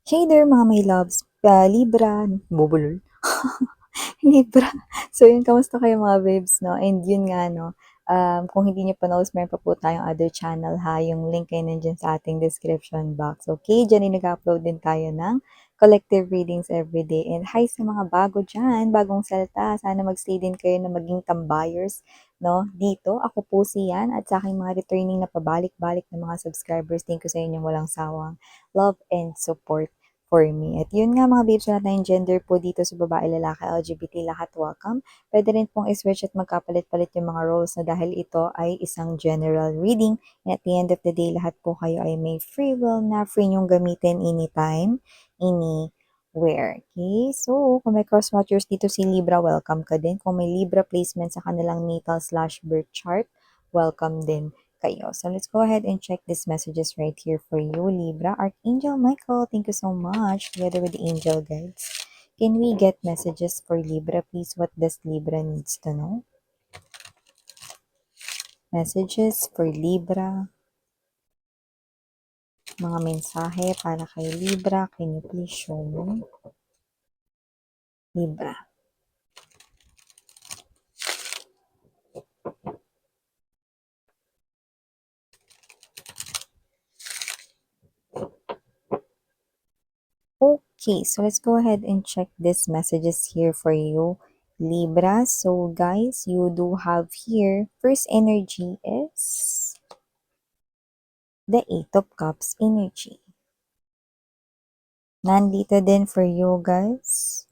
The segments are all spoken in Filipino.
Hey there mga my loves, Libra, bubulol, Libra. So yun, kamusta kayo mga babes, no? And yun nga, no, kung hindi niyo pa knows, meron pa po tayong other channel ha, yung link ay nandiyan sa ating description box. Okay, dyan ay nag-upload din tayo ng collective readings everyday. And hi sa mga bago dyan, bagong salta, sana magstay din kayo na maging tambayers, no? Dito, ako po si Yan at sa aking mga returning na pabalik-balik na mga subscribers, thank you sa inyong walang sawang love and support for me. At yun nga mga babes, wala tayong gender po dito sa babae, lalaki, LGBT, lahat welcome. Pwede rin pong i-switch at magkapalit-palit yung mga roles na dahil ito ay isang general reading. And at the end of the day, lahat po kayo ay may free will na free nyong gamitin anytime, anywhere. Okay? So, kung may cross-watchers dito si Libra, welcome ka din. Kung may Libra placement sa kanilang natal/birth chart, welcome din kayo. So let's go ahead and check these messages right here for you, Libra. Archangel Michael, thank you so much. Together with the angel guides. Can we get messages for Libra, please? What does Libra needs to know? Messages for Libra. Mga mensahe para kay Libra. Can you please show me? Libra. Okay, so let's go ahead and check these messages here for you, Libra. So guys, you do have here, first energy is the Eight of Cups energy. Nandito din for you guys,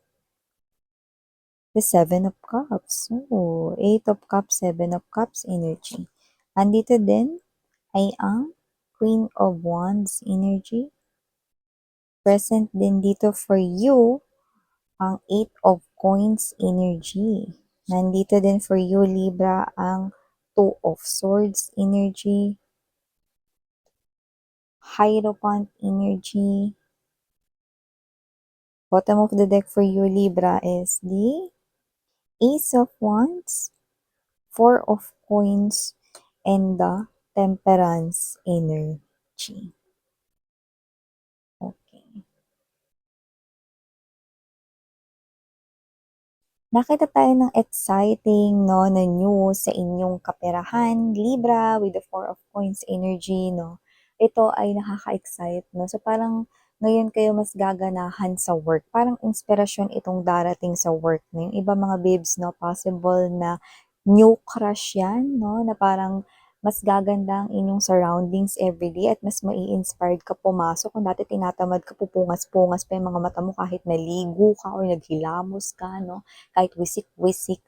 the Seven of Cups. Oh, Eight of Cups, Seven of Cups energy. Nandito din ay ang Queen of Wands energy. Present din dito for you ang Eight of Coins energy. Nandito din for you, Libra, ang Two of Swords energy. Hierophant energy. Bottom of the deck for you, Libra, is the Ace of Wands, Four of Coins, and the Temperance energy. Okay. Nakita tayo ng exciting no, na news sa inyong kaperahan, Libra, with the Four of Coins energy. No? Ito ay nakaka-excite. No? So parang ngayon kayo mas gaganahan sa work. Parang inspirasyon itong darating sa work. No? Yung iba mga babes, no, possible na new crush yan, no? Na parang mas gaganda ang inyong surroundings everyday at mas mai-inspired ka pumasok. Kung dati tinatamad ka, pupungas-pungas pa yung mga mata mo kahit naligo ka or naghilamos ka, no? Kahit wisik-wisik.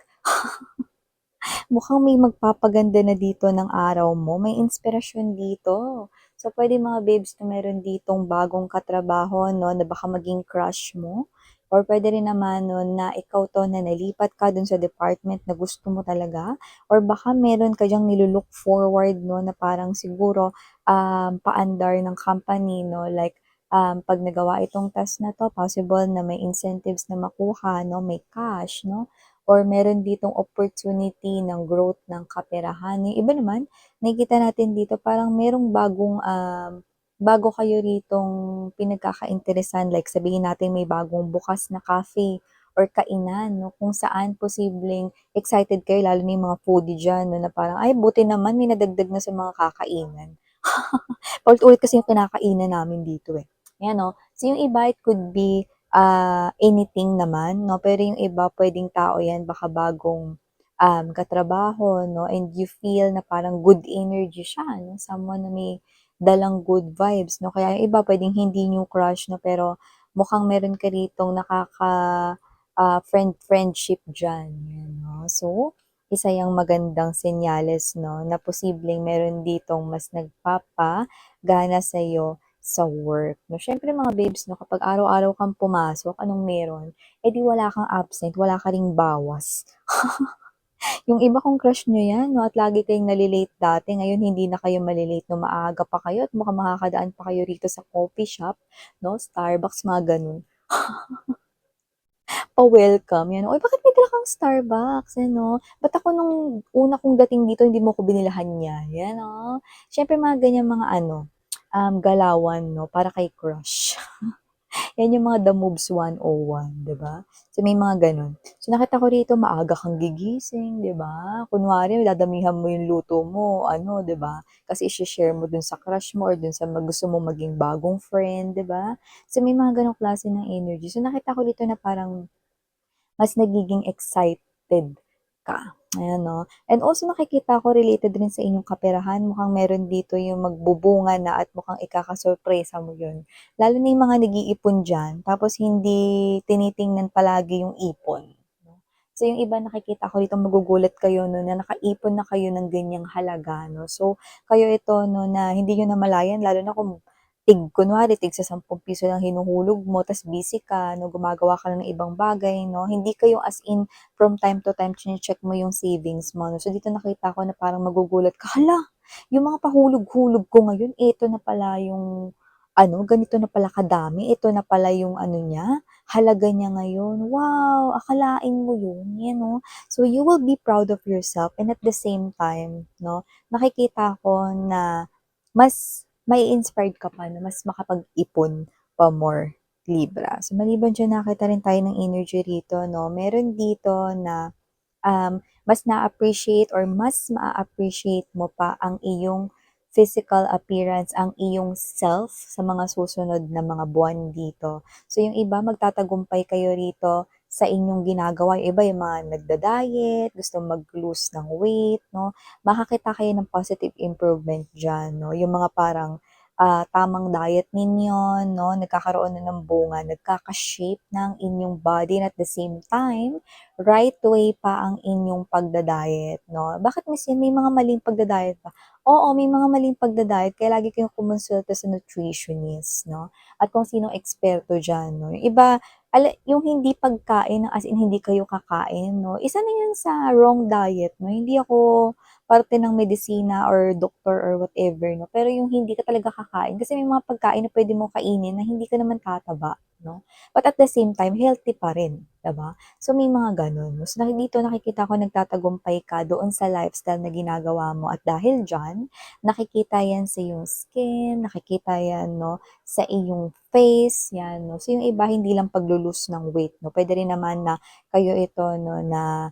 Mukhang may magpapaganda na dito ng araw mo. May inspirasyon dito. So, pwede mga babes na meron ditong bagong katrabaho, no, na baka maging crush mo. Or pwede rin naman no, na ikaw to na nalipat ka dun sa department na gusto mo talaga. Or baka meron ka dyang nilulook forward, no, na parang siguro paandar ng company, no, like pag nagawa itong task na to, possible na may incentives na makuha, no, may cash, no, or meron ditong opportunity ng growth ng kaperahan. Yung iba naman, nakikita natin dito parang merong bago kayo ritong pinagkakainteresan. Like sabihin natin may bagong bukas na cafe or kainan, no, kung saan posibleng excited kayo, lalo na yung mga foodie dyan, no, na parang, ay, buti naman, may nadagdag na sa mga kakainan. Paulit-ulit kasi yung kinakainan namin dito eh. Yan, no? So, yung iba, it could be anything naman, no? Pero yung iba, pwedeng tao yan, baka bagong katrabaho, no? And you feel na parang good energy siya, no? Someone na may dalang good vibes, no? Kaya yung iba, pwedeng hindi new crush, no? Pero mukhang meron ka ritong friendship dyan, yan, no? So, isa yung magandang senyales, no? Na posibleng meron ditong mas nagpapagana sa'yo sa work. No, syempre mga babes, no, kapag araw-araw kang pumasok, anong meron? Eh di wala kang absent, wala ka ring bawas. Yung iba kong crush nyo yan, no, at lagi kayong nalilate dati, ngayon hindi na kayo malilate, no, maaga pa kayo at mukhang makakadaan pa kayo rito sa coffee shop, no, Starbucks, mga ganun. Pa-welcome, yan. Uy, bakit may dala kang Starbucks, ano? Ba't ako nung una kong dating dito, hindi mo ko binilahan yan, yan, oh. Syempre mga ganyan mga ano, galawan, no, para kay crush. Yan yung mga The Moves 101, 'di ba? So, may mga gano'n. So, nakita ko rito maaga kang gigising, 'di ba? Kunwari dadamihan mo yung luto mo ano, 'di ba? Kasi i-she-share mo dun sa crush mo or dun sa gusto mong maging bagong friend, 'di ba? So, may mga gano'ng klase ng energy. So, nakita ko dito na parang mas nagiging excited ka, ayan 'no. And also nakikita ko related rin sa inyong kaperahan, mukhang meron dito yung magbubunga na at mukhang ikakasorpresa mo yun. Lalo na yung mga nag-iipon diyan tapos hindi tinitingnan palagi yung ipon, 'no. So yung iba nakikita ko dito magugulat kayo 'no na nakaipon na kayo ng ganyang halaga 'no. So kayo ito 'no na hindi niyo namalayan lalo na kung kunwari tig sa ₱10 lang hinuhulog mo ta's busy ka 'no, gumagawa ka na ng ibang bagay 'no, hindi kayo as in from time to time chine-check mo yung savings mo 'no. So dito nakita ko na parang magugulat ka, "Hala, yung mga pahulog-hulog ko ngayon eto na pala yung ano, ganito na pala kadami, ito na pala yung ano niya, halaga niya ngayon. Wow, akalain mo yun?" 'Yan 'no. So you will be proud of yourself and at the same time 'no, nakikita ko na mas mai-inspired ka pa na mas makapag-ipon pa more Libra. So maliban diyan nakita rin tayo ng energy rito 'no, meron dito na mas na-appreciate or mas maa-appreciate mo pa ang iyong physical appearance, ang iyong self sa mga susunod na mga buwan dito. So yung iba magtatagumpay kayo rito sa inyong ginagawa, yung iba yung mga nagda-diet, gusto mag-lose ng weight 'no, makakita kayo ng positive improvement diyan 'no, yung mga parang, tamang diet ninyo 'no, nagkakaroon na ng bunga, nagkaka-shape ng inyong body and at the same time right way pa ang inyong pagda-diet 'no. Bakit may mga maling pagda-diet ba? Oo, may mga maling pagda-diet kaya lagi kayong kumonsulta sa nutritionist 'no, at kung sinong eksperto diyan 'no. Yung iba yung hindi pagkain as in hindi kayo kakain 'no, isa na yun sa wrong diet 'no. Hindi ako parte ng medisina or doktor or whatever 'no, pero yung hindi ka talaga kakain kasi may mga pagkain na puwede mong kainin na hindi ka naman tataba 'no, but at the same time healthy pa rin, 'di ba? So, may mga gano'n. So, dito nakikita ko nagtatagumpay ka doon sa lifestyle na ginagawa mo at dahil diyan, nakikita 'yan sa iyong skin, nakikita 'yan 'no, sa iyong face, 'yan 'no. So, yung iba hindi lang paglo-lose ng weight 'no, puwede rin naman na kayo ito 'no na,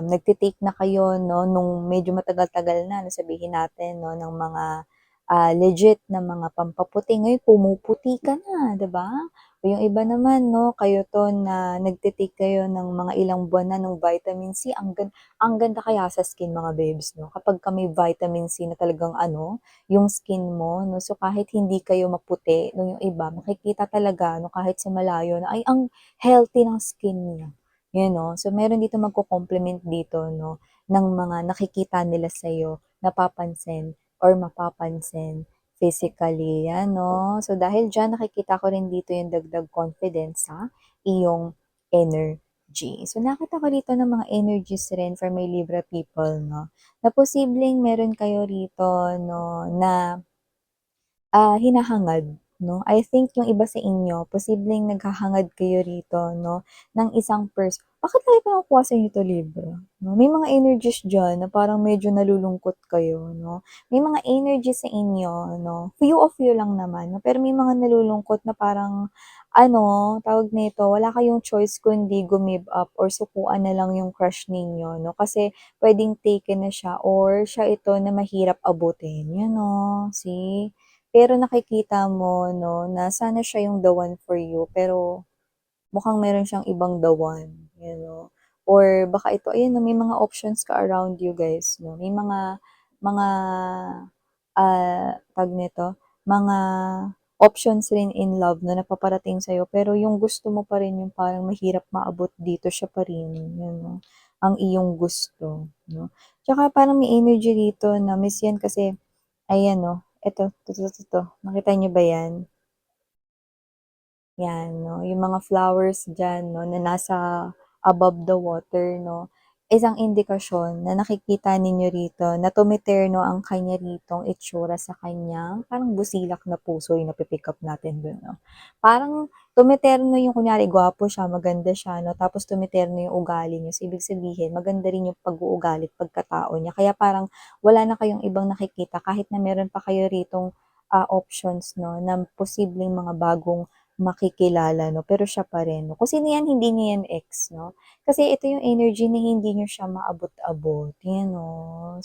nagte-take na kayo 'no nung medyo matagal-tagal na 'no, sabihin natin 'no ng mga, legit na mga pampaputi, ngayon pumuputi ka na, 'di ba? O yung iba naman 'no, kayo 'to na nagte-take kayo ng mga ilang buwan na ng vitamin C, ang ganda kaya sa skin mga babes 'no, kapagka may vitamin C na talagang ano, yung skin mo 'no, so kahit hindi kayo maputi 'no, yung iba makikita talaga 'no, kahit sa malayo na, ay ang healthy ng skin niya, yun 'no. So meron dito magko-compliment dito 'no, ng mga nakikita nila sa'yo, napapansin or mapapansin physically, 'yan 'no. So dahil diyan nakikita ko rin dito yung dagdag confidence sa iyong energy. So nakita ko dito ng mga energies rin for my Libra people 'no, na posibleng meron kayo rito 'no na hinahangad 'no. I think yung iba sa inyo posibleng naghahangad kayo rito 'no, ng isang bakit lagi ko nakukuha sa inyo 'to Libra 'no? May mga energies diyan na parang medyo nalulungkot kayo 'no. May mga energies sa inyo 'no, few of you lang naman 'no, pero may mga nalulungkot na parang ano, tawag nito, wala kayong choice kundi give up or sukuan na lang yung crush ninyo 'no, kasi puwedeng taken na siya or siya ito na mahirap abutin, yun 'no, see? Pero nakikita mo 'no, na sana siya yung the one for you, pero mukhang meron siyang ibang the one, you know. Or baka ito ayan 'no, may mga options ka around you guys 'no, may mga, tawag nito, mga options rin in love na napaparating sa'yo, pero yung gusto mo pa rin yung parang mahirap maabot dito, siya pa rin, yun 'no, ang iyong gusto 'no. Tsaka parang may energy dito na miss yan kasi ayan 'no, eto, 'to, nakita niyo ba 'yan? 'Yan 'no, yung mga flowers diyan 'no, na nasa above the water 'no, isang indikasyon na nakikita ninyo rito na tumiterno ang kanya ritong itsura sa kanyang parang busilak na puso yung napi-pick up natin dun 'no. Parang tumiterno yung kunyari gwapo siya, maganda siya 'no, tapos tumiterno yung ugali niya. So, ibig sabihin maganda rin yung pag-uugali at pagkatao niya. Kaya parang wala na kayong ibang nakikita kahit na meron pa kayo ritong, options 'no, na posibleng mga bagong makikilala 'no, pero siya pa rin 'no. Kung sino 'yan, hindi niya 'yan ex 'no. Kasi ito yung energy na hindi niyo siya maabot-abot, 'yan 'no.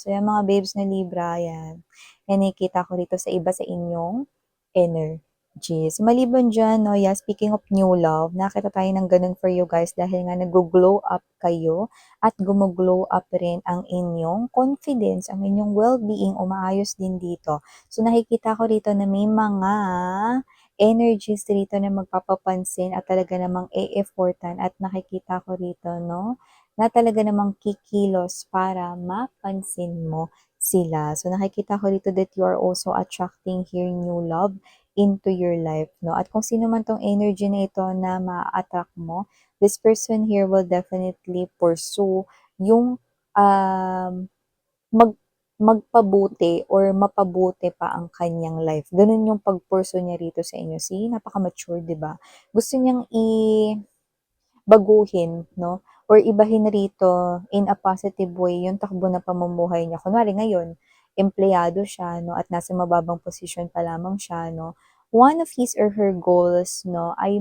So 'yan mga babes na Libra, 'yan. Yan nakikita ko rito sa iba sa inyong energies. Maliban diyan 'no, yeah, speaking of new love, nakita tayo ng gano'n for you guys dahil nga naggo-glow up kayo at gumo-glow up rin ang inyong confidence, ang inyong well-being, umaayos din dito. So nakikita ko rito na may mga energies rito na magpapapansin at talaga namang e-effortan at nakikita ko rito 'no, na talaga namang kikilos para mapansin mo sila. So nakikita ko dito that you are also attracting here new love into your life 'no, at kung sino man 'tong energy na ito na maa-attract mo, this person here will definitely pursue yung, um mag magpabuti or mapabuti pa ang kanyang life. Gano'n yung pag-pursue niya rito sa inyo. See, napaka-mature, 'di ba? Gusto niyang baguhin 'no, or ibahin rito in a positive way yung takbo ng pamumuhay niya. Kunwari ngayon, empleyado siya 'no, at nasa mababang posisyon pa lamang siya 'no, one of his or her goals 'no, ay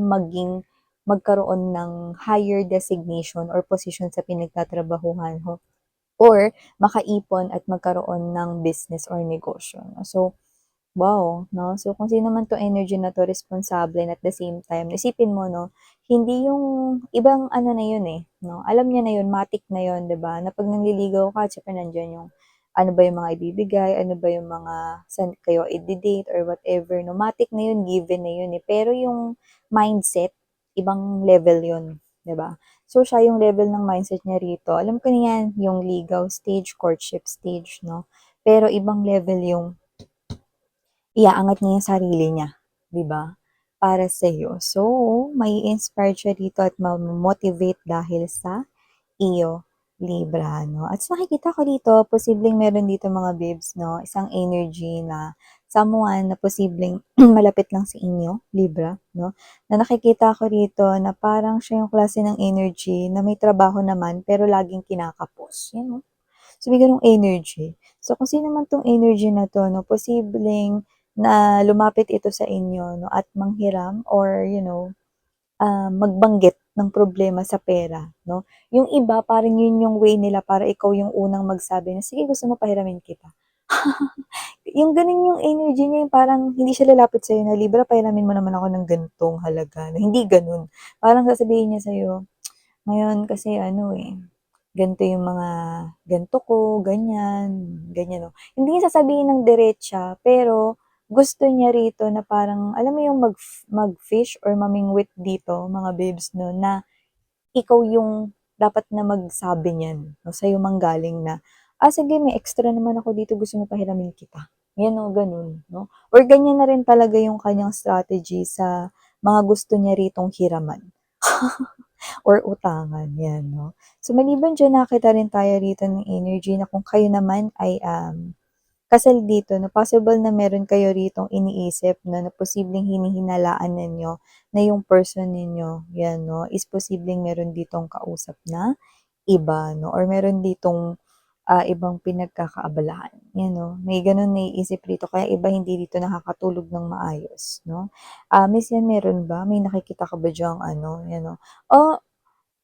magkaroon ng higher designation or position sa pinagtatrabahuhan or makaipon at magkaroon ng business or negosyo 'no. So, wow 'no, so kung sino man 'tong energy na 'to, responsable and at the same time isipin mo 'no, hindi yung ibang ano na yun, eh, 'no, alam niya na yun, matic na yun 'di ba, na 'pag nanliligaw ka siyempre nandiyan yung ano ba yung mga ibibigay, ano ba yung mga saan kayo ide-date or whatever 'no, matic na yun, given na yun, eh. Pero yung mindset, ibang level yun, 'di ba? So, siya yung level ng mindset niya rito, alam ko na yan, yung ligaw stage, courtship stage 'no, pero ibang level yung iaangat niya yung sarili niya, 'di ba, para sa'yo. So, mai-inspire siya dito at ma-motivate dahil sa iyo, Libra 'no. At sa nakikita ko dito, posibleng meron dito mga babes 'no, isang energy na someone na posibleng malapit lang sa inyo, Libra 'no, na nakikita ko rito na parang siya yung klase ng energy na may trabaho naman pero laging kinakapos, 'yan 'no. So, may gano'ng energy. So, kung sino man 'tong energy na 'to 'no, posibleng na lumapit ito sa inyo 'no, at manghiram or magbanggit ng problema sa pera 'no. Yung iba parang yun yung way nila para ikaw yung unang magsabi na, "Sige gusto mo pahiramin kita." Yung gano'n yung energy niya, yung parang hindi siya lalapit sa'yo na, "Libra pahiramin mo naman ako ng ganitong halaga." Na hindi gano'n. Parang sasabihin niya sa'yo, "Ngayon kasi ano, eh, ganito yung mga ganito ko, ganyan, ganyan 'no." Hindi niya sasabihin ng diretsa, pero gusto niya rito na parang alam mo yung mag-fish or mamingwit dito mga babes 'no, na ikaw yung dapat na magsabi niyan 'no, sa'yo manggaling na, "Ah, sige may extra naman ako dito gusto mo pahiramin kita." 'Yan o gano'n 'no, or ganyan na rin talaga yung kanyang strategy sa mga gusto niya ritong hiraman. Or utangan, 'yan 'no. So maliban diyan nakita rin tayo rito ng energy na kung kayo naman ay, kasal dito na possible na meron kayo ritong iniisip na posibleng hinihinalaan ninyo na yung person ninyo, 'yan 'no, is posibleng meron ditong kausap na iba 'no, or meron ditong, ibang pinagkakaabalahan, 'yan 'no. May gano'n naiisip rito kaya iba hindi dito nakakatulog ng maayos 'no. Miss 'yan meron ba? May nakikita ka ba diyang ano, 'yan 'no? Oh,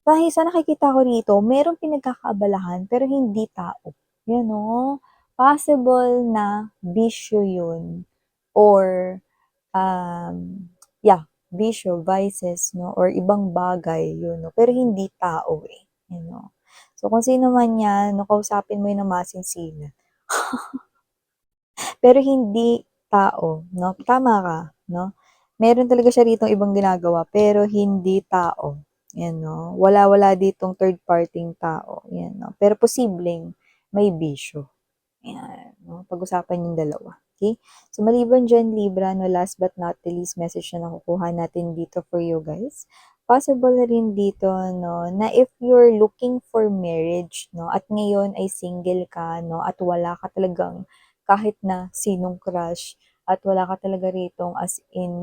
dahil sa nakikita ko rito, merong pinagkakaabalahan pero hindi tao, 'yan oh. Possible na bisyo 'yun or, um, yeah, bisyo, vices 'no or ibang bagay 'yun 'no, pero hindi tao, eh, 'yan 'no. So kung sino man 'yan 'no, kausapin mo 'yun ng masinsinan. Pero hindi tao 'no, tama ka 'no. Meron talaga siya ritong ibang ginagawa pero hindi tao, 'yan 'no. Wala ditong third parting tao, 'yan 'no. Pero posibleng may bisyo, 'yan 'no. Pag-usapan yung dalawa, okey? So maliban diyan Libra 'no, last but not the least message na nakukuha natin dito for you guys, possible na rin dito 'no, na if you're looking for marriage 'no, at ngayon ay single ka 'no, at wala ka talagang kahit na sinong crush at wala ka talaga ritong as in,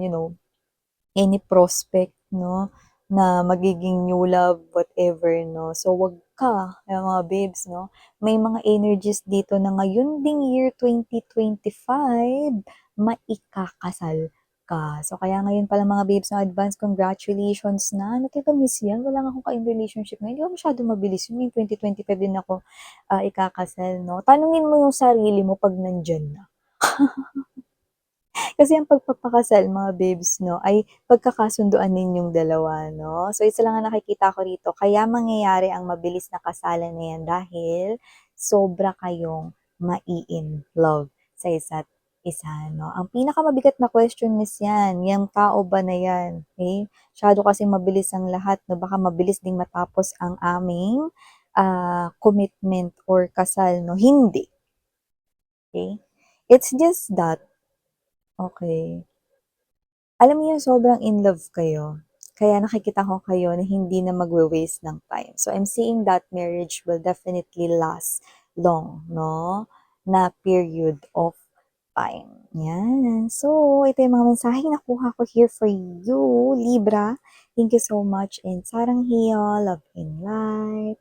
any prospect 'no, na magiging new love, whatever 'no. So, wag ka, mga babes 'no, may mga energies dito na ngayon ding year 2025 maikakasal. ka. So, kaya ngayon pala mga babes 'no, advance congratulations na. Ano kaya ba miss yan, wala nga akong ka-in relationship ngayon. 'Di ba masyadong mabilis yun, ngayong 2025 din ako, ikakasal 'no. Tanungin mo yung sarili mo 'pag nandiyan na. Kasi ang pagpapakasal mga babes 'no, ay pagkakasunduan ninyong dalawa 'no. So, isa lang ang nakikita ko rito, kaya mangyayari ang mabilis na kasalan na yan dahil sobra kayong mai-in-love sa isa't isa 'no. Ang pinakamabigat na question is yan, yang tao ba na yan, okey? Masyado kasing mabilis ang lahat 'no, baka mabilis ding matapos ang aming, commitment or kasal 'no, hindi, okey? It's just that, okey, alam mo yung sobrang in love kayo, kaya nakikita ko kayo na hindi na magwe-waste ng time. So, I'm seeing that marriage will definitely last long, 'no, na period of time, 'yan. So, ito yung mga mensaheng nakuha ko here for you, Libra. Thank you so much and sarang heyo, love and light.